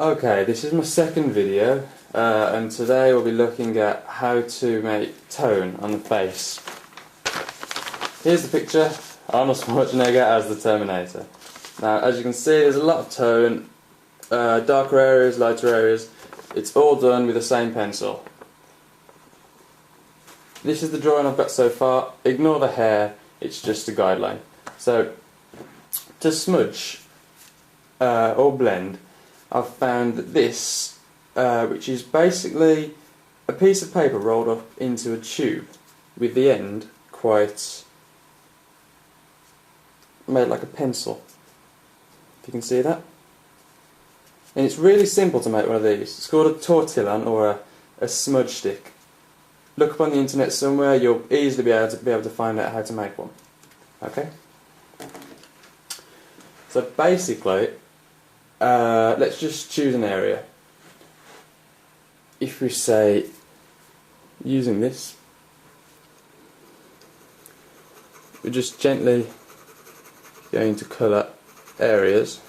Okay, this is my second video, and today we'll be looking at how to make tone on the face. Here's the picture, Arnold Schwarzenegger as the Terminator. Now, as you can see, there's a lot of tone, darker areas, lighter areas. It's all done with the same pencil. This is the drawing I've got so far. Ignore the hair, it's just a guideline. So, to smudge or blend, I've found that this, which is basically a piece of paper rolled up into a tube with the end quite made like a pencil, if you can see that. And it's really simple to make one of these. It's called a tortillon or a smudge stick. Look up on the internet somewhere, you'll easily be able to find out how to make one. Okay? So basically, let's just choose an area. If we say, using this, we're just gently going to colour areas.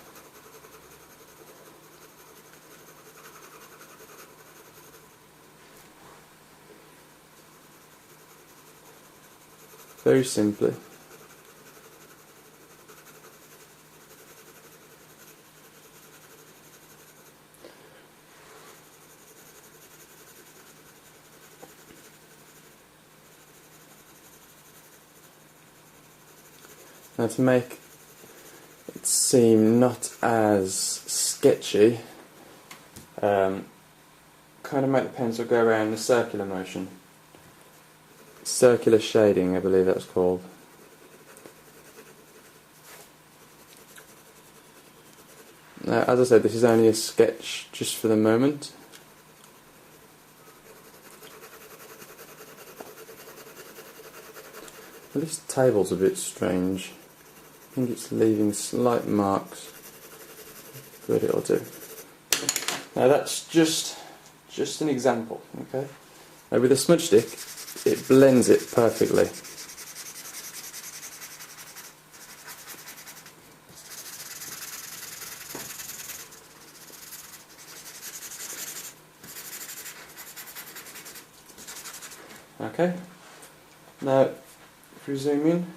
Very simply. Now, to make it seem not as sketchy, kind of make the pencil go around in a circular motion. Circular shading, I believe that's called. Now, as I said, this is only a sketch just for the moment. Well, this table's a bit strange. I think it's leaving slight marks, but it'll do. Now that's just an example, okay? Now with a smudge stick, it blends it perfectly. Okay? Now, if we zoom in,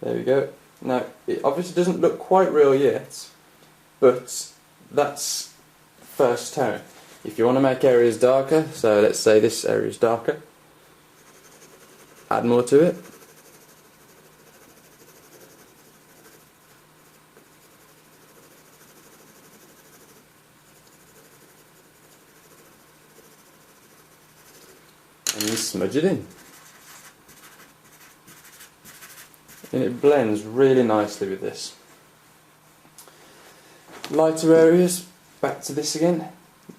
there we go. Now, it obviously doesn't look quite real yet, but that's first tone. If you want to make areas darker, so let's say this area is darker, add more to it. And you smudge it in. And it blends really nicely with this. Lighter areas, back to this again.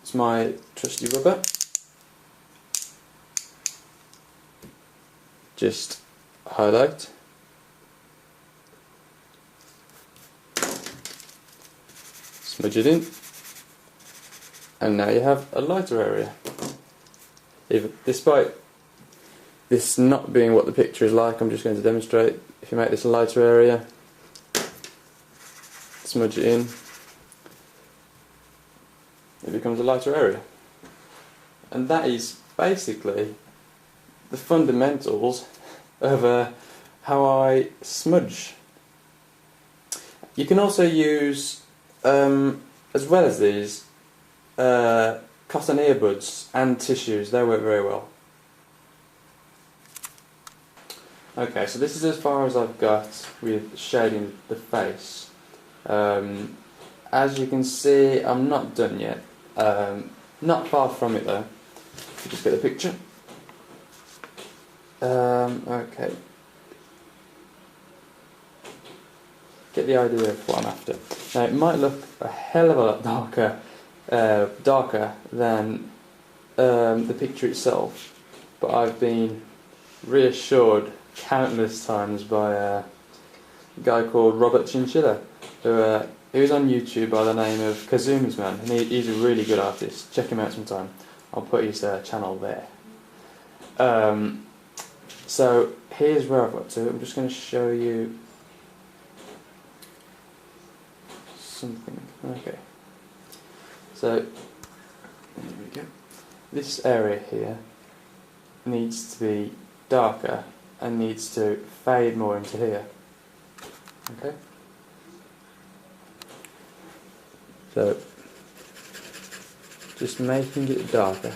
It's my trusty rubber. Just highlight. Smudge it in. And now you have a lighter area. Despite this not being what the picture is like, I'm just going to demonstrate. If you make this a lighter area, smudge it in, it becomes a lighter area. And that is basically the fundamentals of how I smudge. You can also use, as well as these, cotton earbuds and tissues. They work very well. Okay, so this is as far as I've got with shading the face. As you can see, I'm not done yet. Not far from it though. You just get the picture. Okay. Get the idea of what I'm after. Now it might look a hell of a lot darker than the picture itself, but I've been reassured countless times by a guy called Robert Chinchilla, who is on YouTube by the name of Kazumi's Man, and he's a really good artist. Check him out sometime. I'll put his channel there. So here's where I've got to. I'm just going to show you something. Okay. So, there we go. This area here needs to be darker and needs to fade more into here. Okay? So, just making it darker.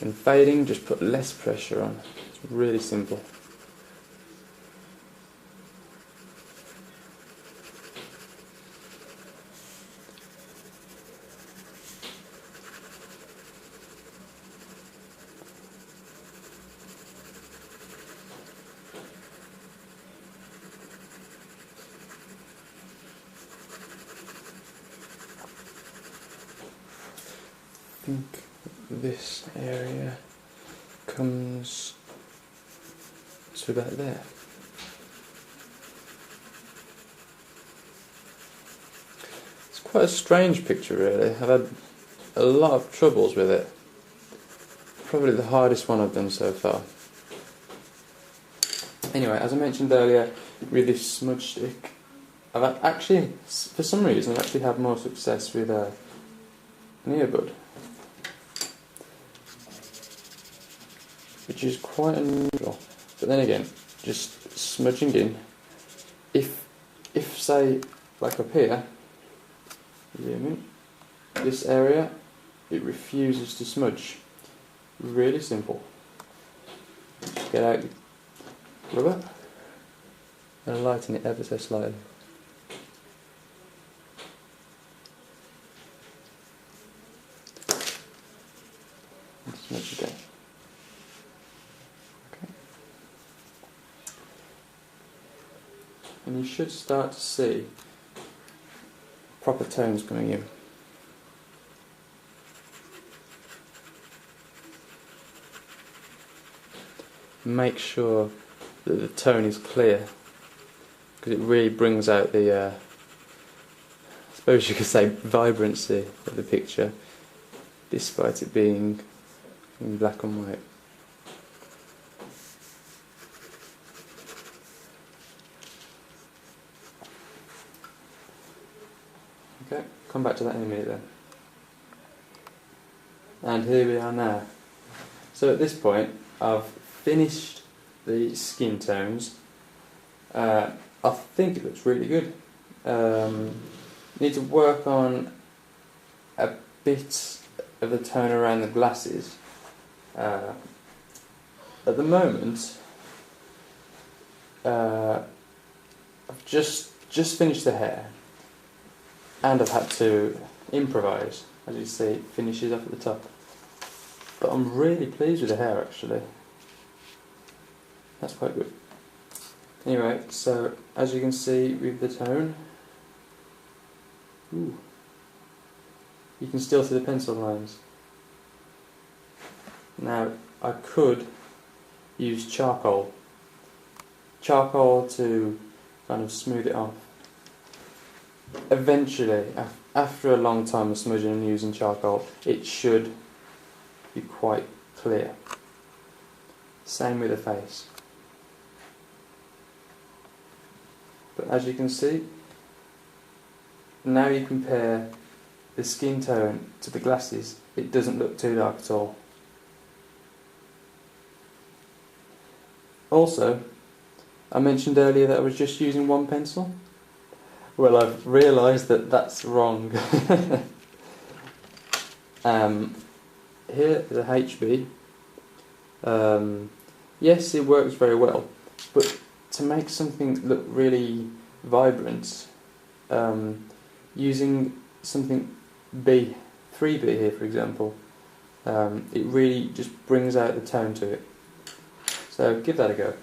And fading, just put less pressure on. It's really simple. I think this area comes to about there. It's quite a strange picture, really. I've had a lot of troubles with it. Probably the hardest one I've done so far. Anyway, as I mentioned earlier, with this smudge stick, I've actually, for some reason, I've actually had more success with an earbud, which is quite unusual. But then again, just smudging in. If say, like up here, this area, it refuses to smudge. Really simple. Just get out your rubber and lighten it ever so slightly. And smudge again. Okay. And you should start to see proper tones coming in. Make sure that the tone is clear, because it really brings out the, I suppose you could say, vibrancy of the picture, despite it being in black and white. Okay, come back to that in a minute then. And here we are now. So at this point, I've finished the skin tones. I think it looks really good. Need to work on a bit of the tone around the glasses. At the moment, I've just finished the hair, and I've had to improvise. As you see, it finishes up at the top. But I'm really pleased with the hair, actually. That's quite good. Anyway, so as you can see with the tone, you can still see the pencil lines. Now, I could use charcoal to kind of smooth it off. Eventually, after a long time of smudging and using charcoal, it should be quite clear. Same with the face. But as you can see, now you compare the skin tone to the glasses, it doesn't look too dark at all. Also, I mentioned earlier that I was just using one pencil. Well, I've realised that that's wrong. Here is a HB. Yes, it works very well, but to make something look really vibrant, using something B, 3B here for example, it really just brings out the tone to it. So give that a go.